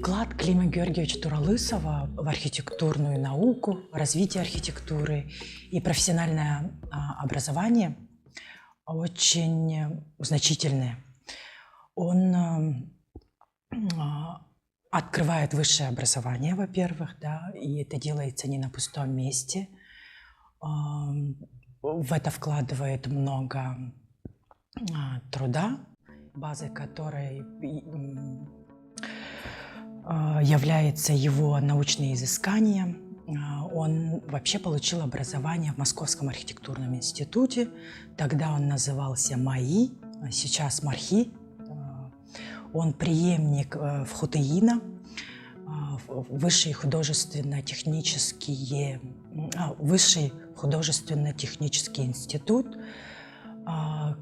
Вклад Клима Георгиевича Туралысова в архитектурную науку, развитие архитектуры и профессиональное образование очень значительный. Он открывает высшее образование, во-первых, да, и это делается не на пустом месте. В это вкладывает много труда, базой которой является его научные изыскания. Он вообще получил образование в Московском архитектурном институте. Тогда он назывался МАИ, сейчас МАРХИ. Он преемник ВХУТИИНа, Высший художественно-технический институт, в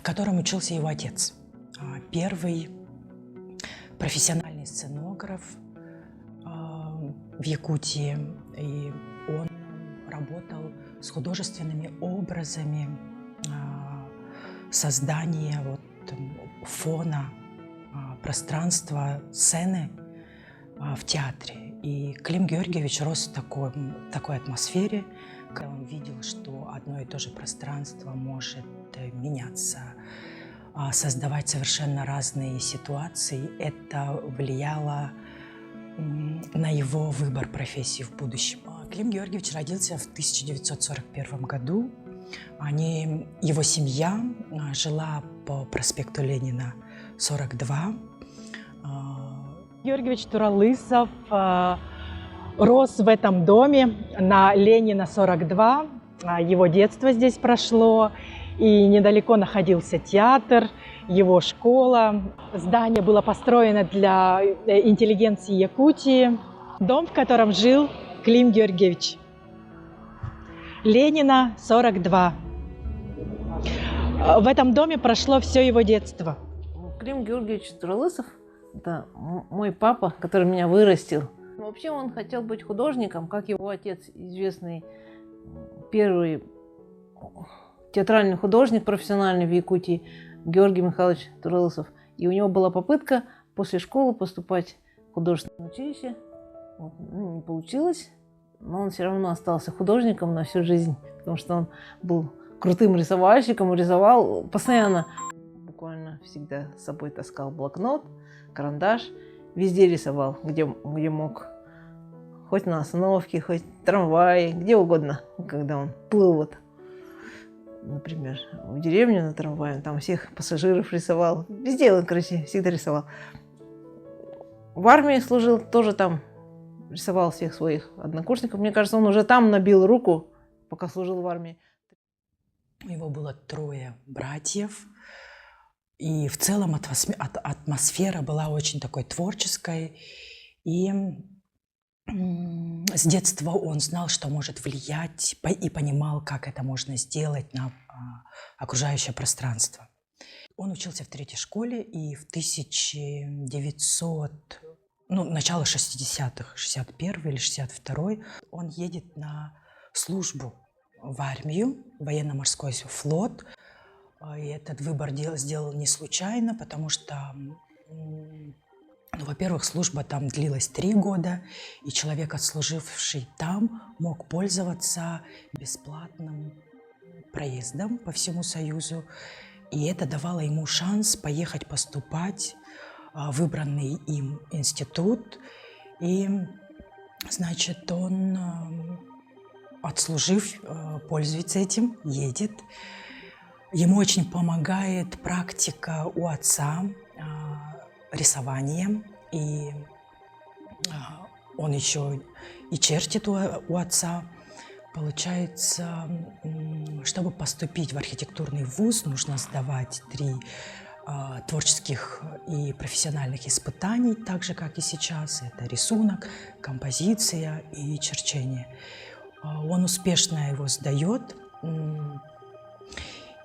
котором учился его отец. Первый профессиональный сценограф в Якутии, и он работал с художественными образами создания фона, пространства, сцены в театре. И Клим Георгиевич рос в такой атмосфере, когда он видел, что одно и то же пространство может меняться, создавать совершенно разные ситуации. Это влияло на его выбор профессии в будущем. Клим Георгиевич родился в 1941 году. Его семья жила по проспекту Ленина, 42. Георгиевич Туралысов рос в этом доме на Ленина, 42. Его детство здесь прошло, и недалеко находился театр, его школа. Здание было построено для интеллигенции Якутии. Дом, в котором жил Клим Георгиевич. Ленина, 42. В этом доме прошло все его детство. Клим Георгиевич Туралысов – это мой папа, который меня вырастил. Вообще он хотел быть художником, как его отец, известный первый театральный художник профессиональный в Якутии Георгий Михайлович Туралысов. И у него была попытка после школы поступать в художественное училище. Не получилось, но он все равно остался художником на всю жизнь, потому что он был крутым рисовальщиком, рисовал постоянно. Буквально всегда с собой таскал блокнот, карандаш, везде рисовал, где мог. Хоть на остановке, хоть в трамвае, где угодно, когда он плыл. Например, в деревню на трамвае, там всех пассажиров рисовал. Везде он, короче, всегда рисовал. В армии служил, тоже там рисовал всех своих однокурсников. Мне кажется, он уже там набил руку, пока служил в армии. У него было 3 братьев. И в целом атмосфера была очень такой творческой. И с детства он знал, что может влиять, и понимал, как это можно сделать на окружающее пространство. Он учился в 3-й школе, и в начало 60-х, 61-й или 62-й, он едет на службу в армию, военно-морской флот. И этот выбор сделал не случайно, потому что, во-первых, служба там длилась 3 года, и человек, отслуживший там, мог пользоваться бесплатным проездом по всему Союзу. И это давало ему шанс поехать поступать в выбранный им институт. И, значит, он, отслужив, пользуется этим, едет. Ему очень помогает практика у отца, рисование, и он еще и чертит у отца. Получается, чтобы поступить в архитектурный вуз, нужно сдавать 3 творческих и профессиональных испытаний, так же, как и сейчас. Это рисунок, композиция и черчение. Он успешно его сдает.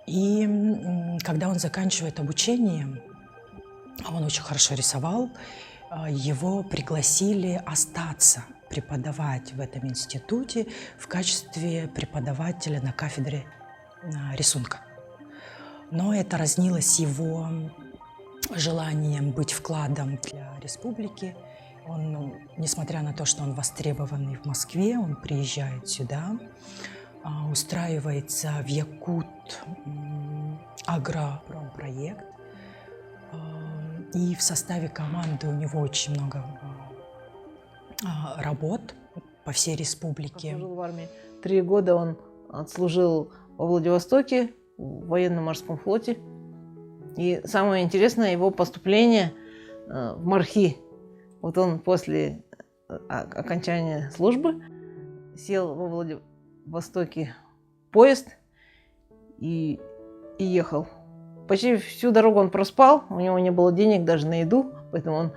И когда он заканчивает обучение, он очень хорошо рисовал, его пригласили остаться преподавать в этом институте в качестве преподавателя на кафедре рисунка. Но это разнилось его желанием быть вкладом для республики. Он, несмотря на то, что он востребованный в Москве, он приезжает сюда, устраивается в Якут агропромпроект. И в составе команды у него очень много работ по всей республике. Служил в армии. 3 года он отслужил во Владивостоке, в военно-морском флоте. И самое интересное, его поступление в морхи. Вот он после окончания службы сел во Владивостоке в поезд и ехал. Почти всю дорогу он проспал, у него не было денег даже на еду, поэтому он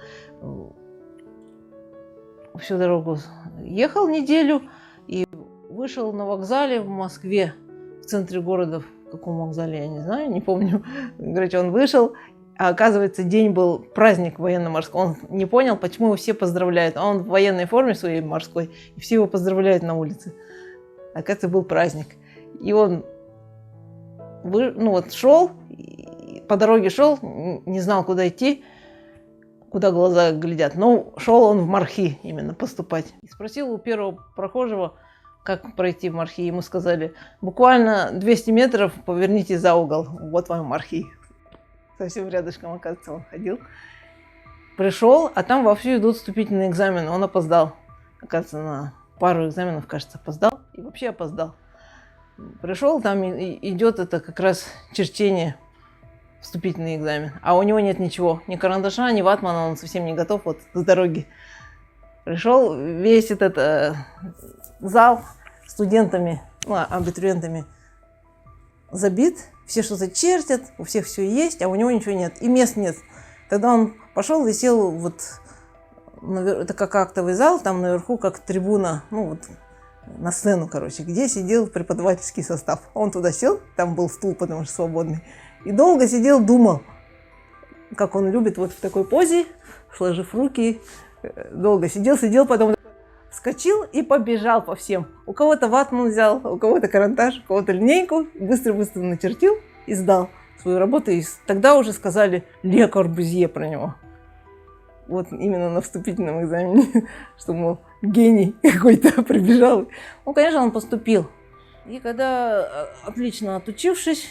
всю дорогу ехал неделю и вышел на вокзале в Москве, в центре города, в каком вокзале, я не знаю, не помню. Короче, он вышел, а оказывается, день был праздник военно-морской. Он не понял, почему его все поздравляют. А он в военной форме своей морской, и все его поздравляют на улице. Оказывается, был праздник. И он шел, по дороге шел, не знал, куда идти, куда глаза глядят. Но шел он в морхи именно поступать. И спросил у первого прохожего, как пройти в морхи. Ему сказали, буквально 200 метров поверните за угол. Вот вам морхи. Совсем рядышком, оказывается, он ходил. Пришел, а там вовсю идут вступительные экзамены. Он опоздал. Оказывается, на пару экзаменов, кажется, опоздал. И вообще опоздал. Пришел, там идет это как раз черчение, вступительный экзамен. А у него нет ничего. Ни карандаша, ни ватмана, он совсем не готов вот с дороги. Пришел весь этот зал студентами, абитуриентами забит. Все что-то чертят, у всех все есть, а у него ничего нет. И мест нет. Тогда он пошел и сел вот, это как актовый зал, там наверху как трибуна, на сцену, короче, где сидел преподавательский состав. Он туда сел, там был стул, потому что свободный. И долго сидел, думал, как он любит вот в такой позе, сложив руки. Долго сидел, потом вскочил и побежал по всем. У кого-то ватман взял, у кого-то карандаш, у кого-то линейку. Быстро-быстро начертил и сдал свою работу. И тогда уже сказали Ле Корбюзье про него. Вот именно на вступительном экзамене, что, мол, гений какой-то прибежал. Конечно, он поступил. И когда, отлично отучившись,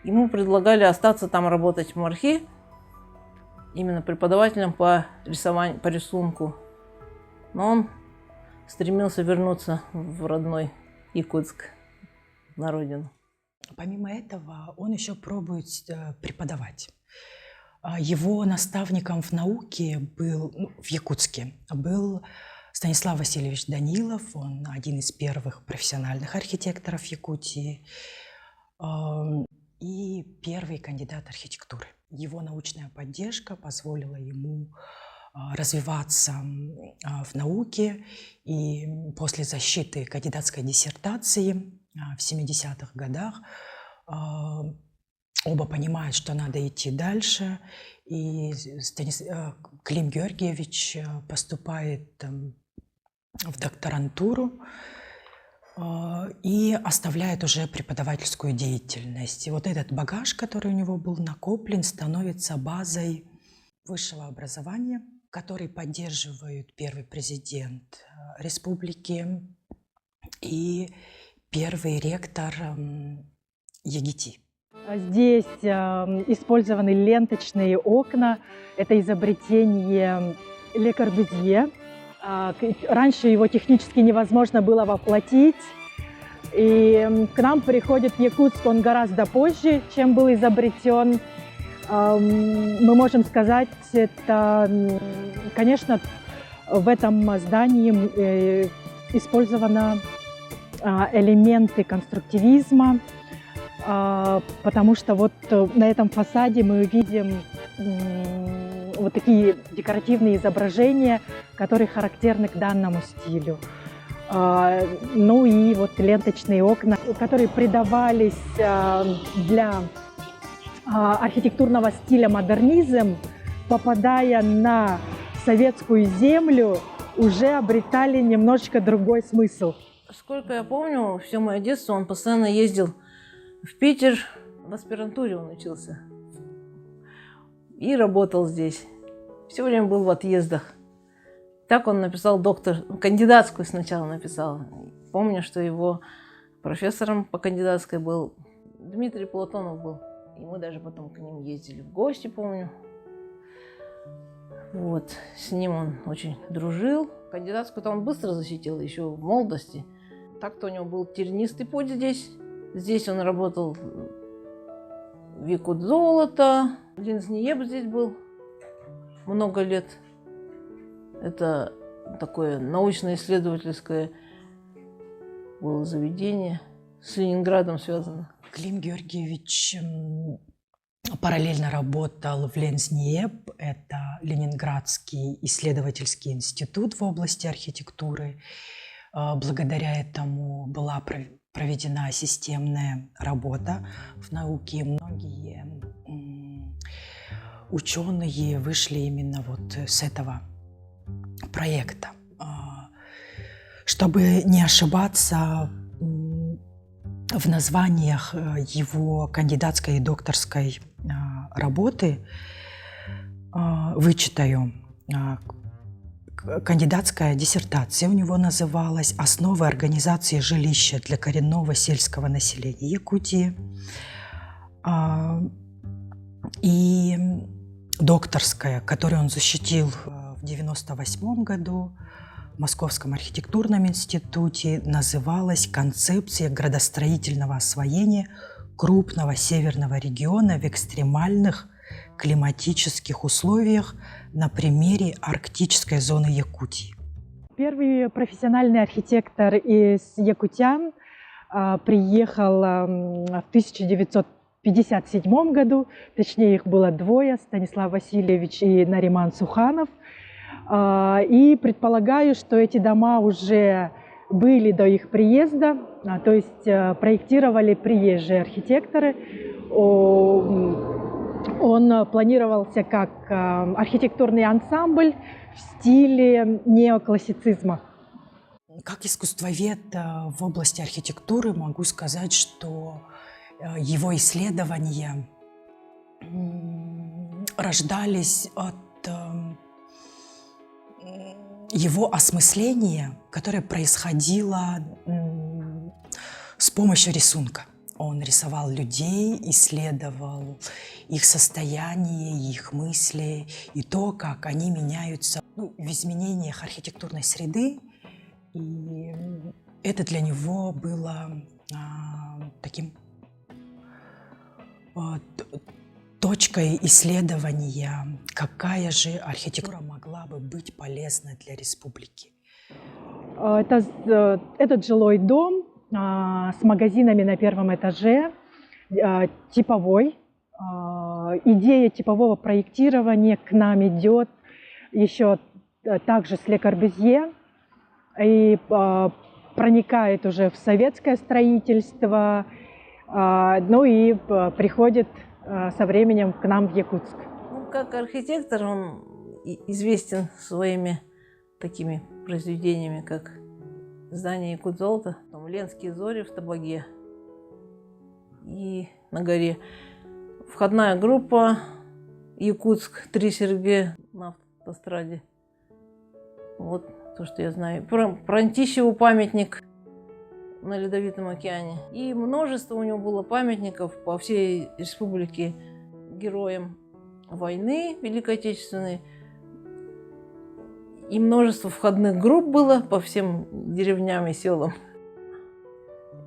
ему предлагали остаться там работать в морхе, именно преподавателем по рисованию, по рисунку. Но он стремился вернуться в родной Якутск, на родину. Помимо этого, он еще пробует преподавать. Его наставником в науке в Якутске был Станислав Васильевич Данилов. Он один из первых профессиональных архитекторов Якутии и первый кандидат архитектуры. Его научная поддержка позволила ему развиваться в науке. И после защиты кандидатской диссертации в 70-х годах оба понимают, что надо идти дальше. И Клим Георгиевич поступает в докторантуру и оставляет уже преподавательскую деятельность. И вот этот багаж, который у него был накоплен, становится базой высшего образования, который поддерживают первый президент республики и первый ректор ЕГИТИ. Здесь использованы ленточные окна. Это изобретение Ле Корбюзье. Раньше его технически невозможно было воплотить. И к нам приходит в Якутск он гораздо позже, чем был изобретен. Мы можем сказать, это, конечно, в этом здании использованы элементы конструктивизма, потому что вот на этом фасаде мы видим вот такие декоративные изображения, которые характерны к данному стилю. Ну и вот ленточные окна, которые придавались для архитектурного стиля модернизм, попадая на советскую землю, уже обретали немножечко другой смысл. Сколько я помню, все мое детство он постоянно ездил в Питер. В аспирантуре он учился. и работал здесь. Все время был в отъездах. Так он написал кандидатскую сначала написал. Помню, что его профессором по кандидатской был Дмитрий Платонов был. И мы даже потом к ним ездили в гости, помню. Вот, с ним он очень дружил. Кандидатскую-то он быстро защитил, еще в молодости. Так-то у него был тернистый путь здесь. Здесь он работал в Якут золото. Лензниеб здесь был много лет. Это такое научно-исследовательское было заведение, с Ленинградом связано. Клим Георгиевич параллельно работал в Лензниеб, это Ленинградский исследовательский институт в области архитектуры. Благодаря этому была проведена системная работа в науке. Многие ученые вышли именно вот с этого проекта. Чтобы не ошибаться в названиях его кандидатской и докторской работы, вычитаю. Кандидатская диссертация у него называлась «Основы организации жилища для коренного сельского населения Якутии». И докторская, которую он защитил в 1998 году в Московском архитектурном институте, называлась «Концепция градостроительного освоения крупного северного региона в экстремальных климатических условиях на примере арктической зоны Якутии». Первый профессиональный архитектор из якутян приехал в 1957 году, точнее их было двое, Станислав Васильевич и Нариман Суханов. И предполагаю, что эти дома уже были до их приезда, то есть проектировали приезжие архитекторы. Он планировался как архитектурный ансамбль в стиле неоклассицизма. Как искусствовед в области архитектуры могу сказать, что его исследования рождались от его осмысления, которое происходило с помощью рисунка. Он рисовал людей, исследовал их состояние, их мысли и то, как они меняются в изменениях архитектурной среды. И это для него было таким точкой исследования, какая же архитектура могла бы быть полезна для республики. Этот жилой дом с магазинами на первом этаже, типовой. Идея типового проектирования к нам идет еще также с Ле Корбюзье и проникает уже в советское строительство, ну и приходит со временем к нам в Якутск. Ну, как архитектор он известен своими такими произведениями, как здание Якут золото, Ленские зори в Табаге и на горе. Входная группа Якутск, 3 Серге на автостраде. Вот то, что я знаю. Про Антищеву памятник на Ледовитом океане. И множество у него было памятников по всей республике героям войны Великой Отечественной. И множество входных групп было по всем деревням и селам.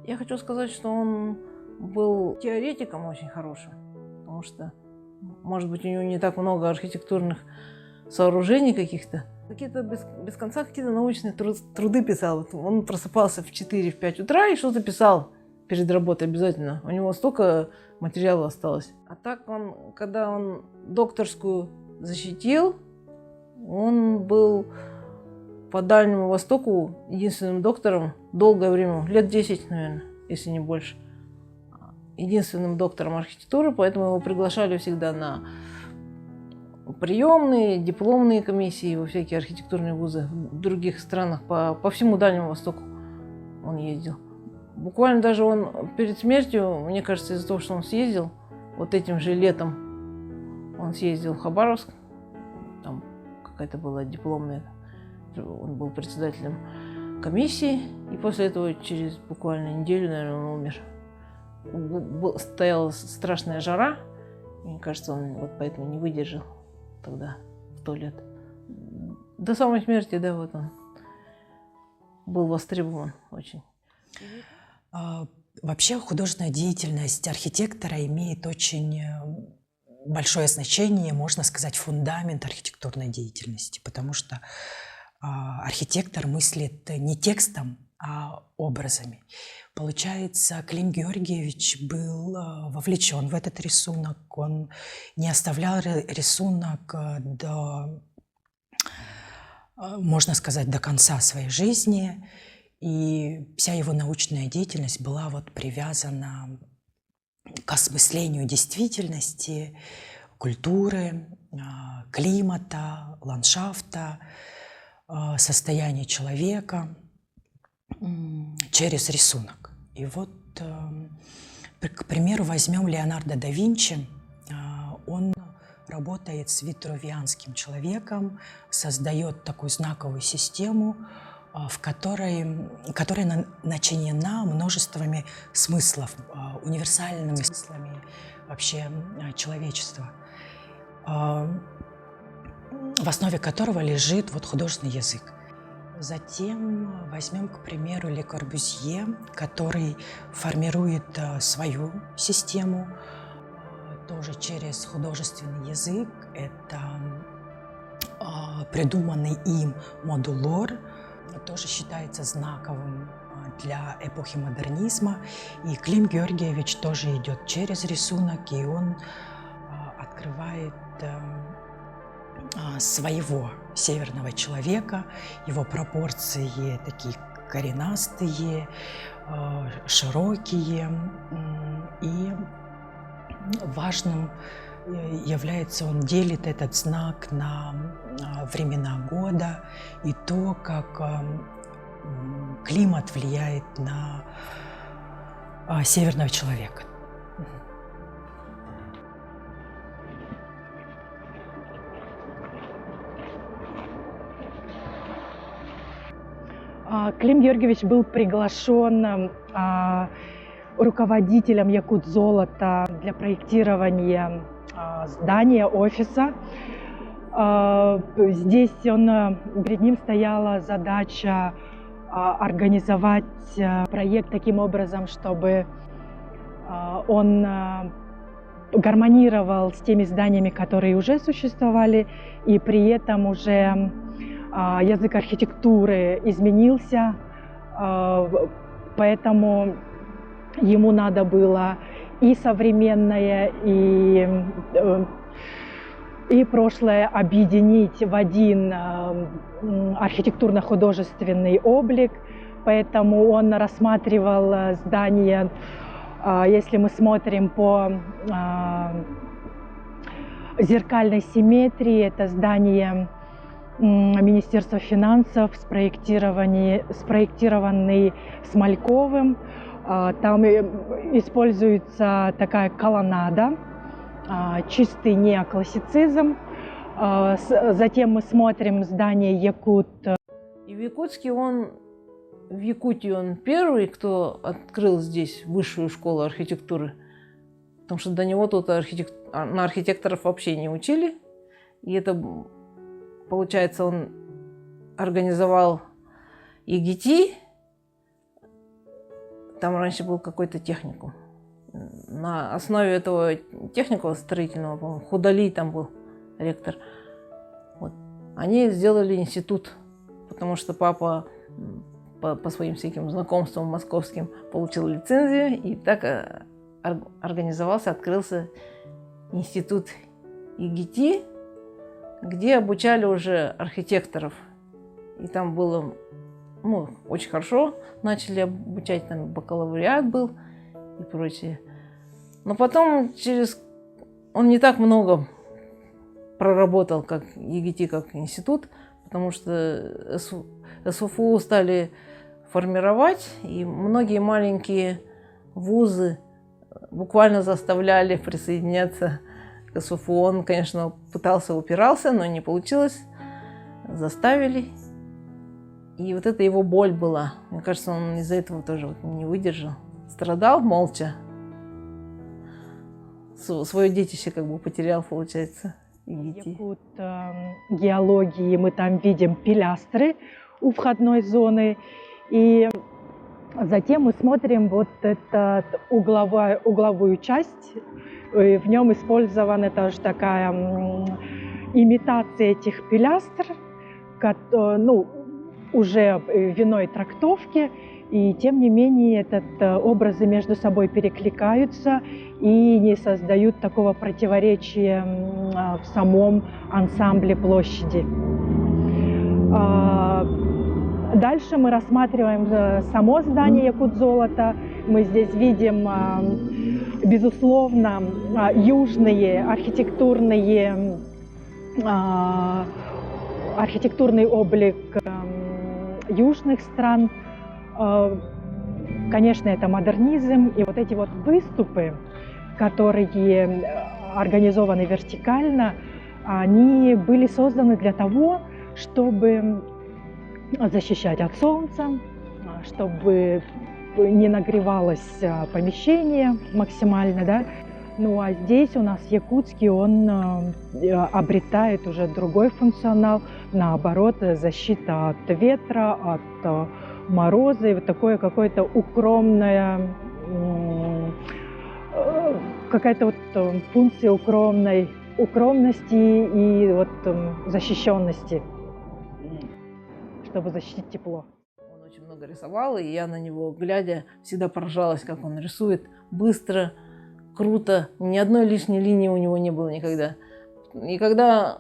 Я хочу сказать, что он был теоретиком очень хорошим, потому что, может быть, у него не так много архитектурных сооружений каких-то. Какие-то без конца какие-то научные труды писал. Он просыпался в 4-5 утра и что-то писал перед работой обязательно. У него столько материала осталось. А так когда он докторскую защитил, он был по Дальнему Востоку единственным доктором долгое время, лет 10, наверное, если не больше. Единственным доктором архитектуры, поэтому его приглашали всегда на приемные, дипломные комиссии во всякие архитектурные вузы в других странах, по всему Дальнему Востоку он ездил. Буквально даже он перед смертью, мне кажется, из-за того, что он съездил вот этим же летом, Он съездил в Хабаровск, там какая-то была дипломная, он был председателем комиссии, и после этого через буквально неделю, наверное, он умер. Стояла страшная жара, и, мне кажется, он вот поэтому не выдержал тогда, в 100 лет. До самой смерти, да, вот он был востребован очень. Вообще художественная деятельность архитектора имеет очень большое значение, можно сказать, фундамент архитектурной деятельности, потому что архитектор мыслит не текстом, а образами. Получается, Клим Георгиевич был вовлечен в этот рисунок, он не оставлял рисунок до, можно сказать, до конца своей жизни, и вся его научная деятельность была вот привязана к осмыслению действительности, культуры, климата, ландшафта, состояния человека через рисунок. И вот, к примеру, возьмем Леонардо да Винчи. Он работает с витрувианским человеком, создает такую знаковую систему, которая начинена множествами смыслов, универсальными смыслами вообще человечества, в основе которого лежит вот художественный язык. Затем возьмем, к примеру, Ле Корбюзье, который формирует свою систему тоже через художественный язык. Это придуманный им модулор, тоже считается знаковым для эпохи модернизма. И Клим Георгиевич тоже идет через рисунок, и он открывает своего северного человека, его пропорции такие коренастые, широкие, и важным является, он делит этот знак на времена года и то, как климат влияет на северного человека. Клим Георгиевич был приглашен руководителем Якутзолота для проектирования здания, офиса. Здесь перед ним стояла задача организовать проект таким образом, чтобы он гармонировал с теми зданиями, которые уже существовали, и при этом уже язык архитектуры изменился, поэтому ему надо было и современное, и прошлое объединить в один архитектурно-художественный облик, поэтому он рассматривал здание, если мы смотрим по зеркальной симметрии, это здание Министерства финансов, спроектированный Смольковым. Там используется такая колоннада, чистый неоклассицизм. Затем мы смотрим здание Якут. И в Якутске в Якутии он первый, кто открыл здесь высшую школу архитектуры, потому что до него тут на архитекторов вообще не учили. И это, получается, он организовал ИГТ. Там раньше был какой-то техникум. На основе этого техникума строительного, по-моему, Худали там был ректор. Вот. Они сделали институт, потому что папа по своим всяким знакомствам московским получил лицензию, и так организовался, открылся институт ИГТ, где обучали уже архитекторов. И там было очень хорошо, начали обучать, там бакалавриат был и прочее. Но потом он не так много проработал, как ИГТ, как институт, потому что СФУ стали формировать, и многие маленькие вузы буквально заставляли присоединяться к СУФУ. Он, конечно, пытался, упирался, но не получилось. Заставили. И вот это его боль была. Мне кажется, он из-за этого тоже вот не выдержал. Страдал молча. Свое детище как бы потерял, получается. Якут геологии мы там видим пилястры у входной зоны. И затем мы смотрим вот эту угловую часть. И в нем использована тоже такая имитация этих пилястр, ну, уже в иной трактовке. И тем не менее образы между собой перекликаются и не создают такого противоречия в самом ансамбле площади. Дальше мы рассматриваем само здание Якут-Золото. Мы здесь видим, безусловно, южные архитектурный облик южных стран. Конечно, это модернизм, и вот эти вот выступы, которые организованы вертикально, они были созданы для того, чтобы защищать от солнца, чтобы не нагревалось помещение максимально, да. Ну а здесь у нас якутский, он обретает уже другой функционал, наоборот, защита от ветра, от мороза, и вот такое какое-то укромное, какая-то вот функция укромности и вот защищенности, чтобы защитить тепло. Он очень много рисовал, и я на него, глядя, всегда поражалась, как он рисует быстро, круто. Ни одной лишней линии у него не было никогда. И когда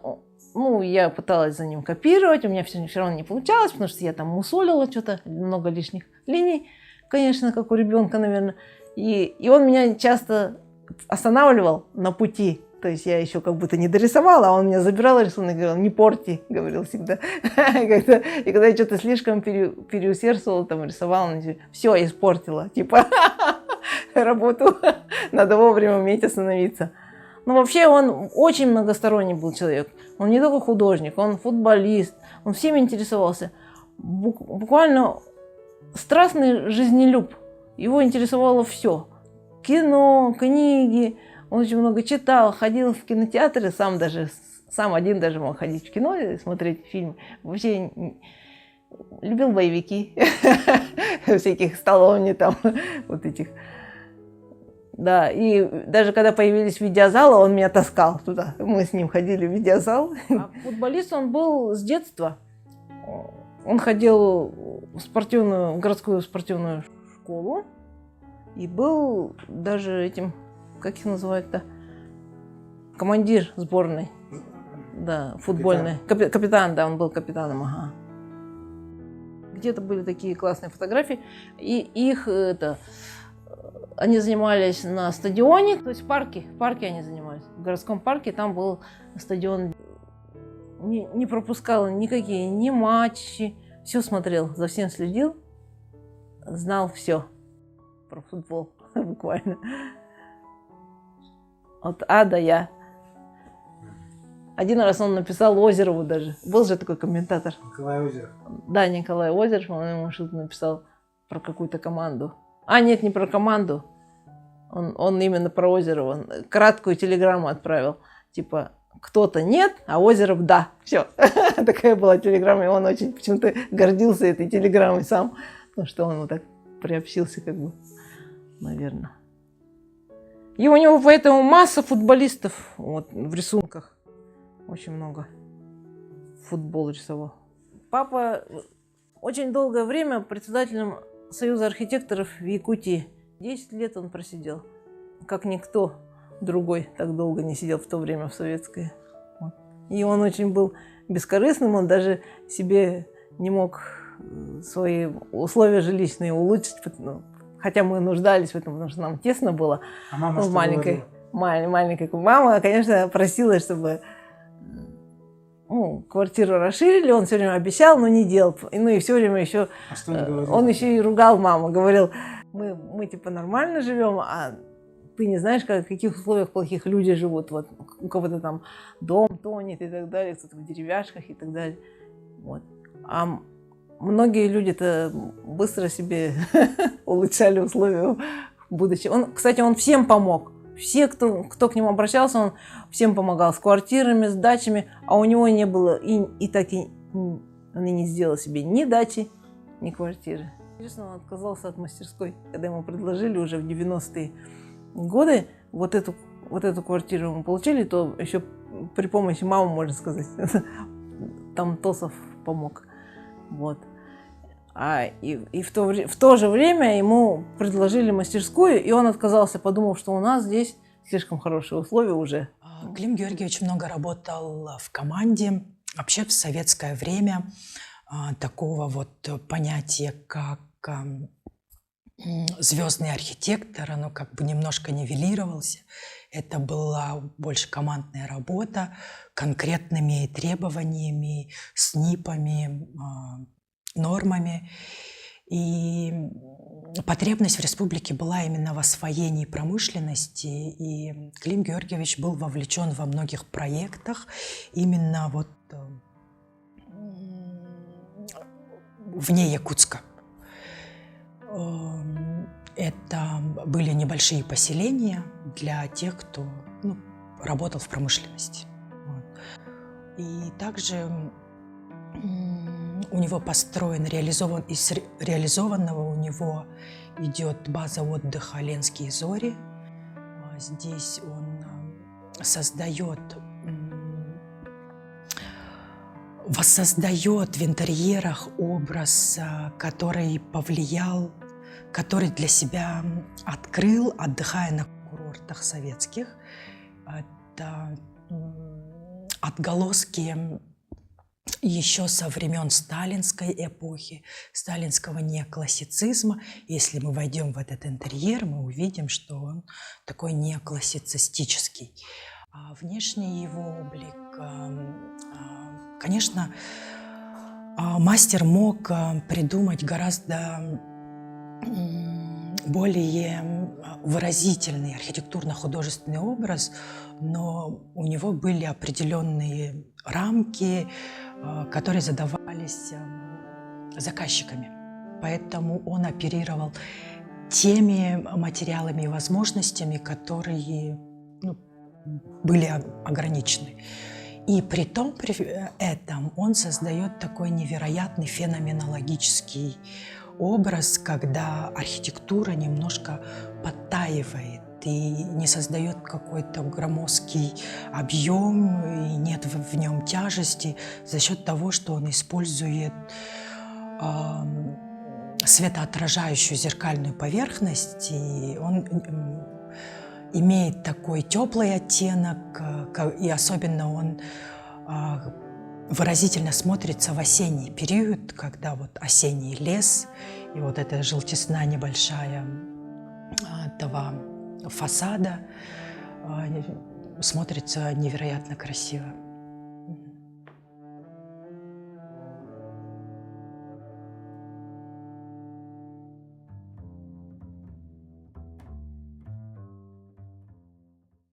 я пыталась за ним копировать, у меня все равно не получалось, потому что я там мусолила что-то, много лишних линий, конечно, как у ребенка, наверное. И он меня часто останавливал на пути. То есть я еще как будто не дорисовала, а он меня забирал рисунок и говорил: не порти, говорил всегда. И когда я что-то слишком переусердствовала, там рисовала, все, испортила, типа работу. Надо вовремя уметь остановиться. Но вообще он очень многосторонний был человек. Он не только художник, он футболист, он всем интересовался. Буквально страстный жизнелюб. Его интересовало все. Кино, книги. Он очень много читал, ходил в кинотеатры, сам один даже мог ходить в кино и смотреть фильмы. Вообще любил боевики, всяких Сталлоне там, вот этих. Да, и даже когда появились видеозалы, он меня таскал туда. Мы с ним ходили в видеозал. А футболист он был с детства. Он ходил в городскую спортивную школу и был даже этим, как их называют-то, командир сборной, да, футбольной. Капитан, да, он был капитаном, ага. Где-то были такие классные фотографии, и их они занимались на стадионе, то есть в парке они занимались, в городском парке, там был стадион, не пропускал никакие ни матчи, все смотрел, за всем следил, знал все про футбол, буквально. От А до Я. Один раз он написал Озерову даже. Был же такой комментатор. Николай Озеров. Да, Николай Озеров, по-моему, что-то написал про какую-то команду. А, нет, не про команду. Он именно про Озерова. Он краткую телеграмму отправил. Типа, кто-то нет, а Озеров да. Все. Такая была телеграмма. И он очень почему-то гордился этой телеграммой сам. Потому что он вот так приобщился, как бы, наверное. И у него поэтому масса футболистов вот, в рисунках. Очень много. Футбол рисовал. Папа очень долгое время председателем Союза архитекторов в Якутии. 10 лет он просидел. Как никто другой так долго не сидел в то время в советское. Вот. И он очень был бескорыстным. Он даже себе не мог свои условия жилищные улучшить. Хотя мы нуждались в этом, потому что нам тесно было. А мама что маленькой. Мама, конечно, просила, чтобы квартиру расширили. Он все время обещал, но не делал. И все время еще... А что он говорил? Он еще и ругал маму. Говорил, мы типа нормально живем, а ты не знаешь, в каких условиях плохих люди живут. Вот у кого-то там дом тонет и так далее, кто-то в деревяшках и так далее. Вот. А многие люди-то быстро себе улучшали условия будущего. Кстати, он всем помог. Все, кто к нему обращался, он всем помогал с квартирами, с дачами, а у него не было, он и не сделал себе ни дачи, ни квартиры. Честно, он отказался от мастерской, когда ему предложили уже в 90-е годы вот эту квартиру мы получили, то еще при помощи мамы, можно сказать, там Тосов помог. Вот. И в то же время ему предложили мастерскую, и он отказался, подумав, что у нас здесь слишком хорошие условия уже. Клим Георгиевич много работал в команде. Вообще в советское время такого вот понятия, как звездный архитектор, оно как бы немножко нивелировался. Это была больше командная работа, конкретными требованиями, СНИПами, нормами. И потребность в республике была именно в освоении промышленности, и Клим Георгиевич был вовлечен во многих проектах именно вот вне Якутска. Это были небольшие поселения для тех, кто работал в промышленности. Вот. И также у него построен, из реализованного у него идет база отдыха «Ленские зори». Здесь он воссоздает в интерьерах образ, который для себя открыл, отдыхая на курортах советских. Это отголоски еще со времен сталинской эпохи, сталинского неоклассицизма. Если мы войдем в этот интерьер, мы увидим, что он такой неоклассицистический. А внешний его облик, конечно, мастер мог придумать гораздо более выразительный архитектурно-художественный образ, но у него были определенные рамки, которые задавались заказчиками. Поэтому он оперировал теми материалами и возможностями, которые были ограничены. И при этом он создает такой невероятный феноменологический образ, когда архитектура немножко подтаивает и не создает какой-то громоздкий объем, и нет в нем тяжести за счет того, что он использует светоотражающую зеркальную поверхность, и он имеет такой теплый оттенок, и особенно он выразительно смотрится в осенний период, когда вот осенний лес и вот эта желтизна небольшая этого фасада смотрится невероятно красиво.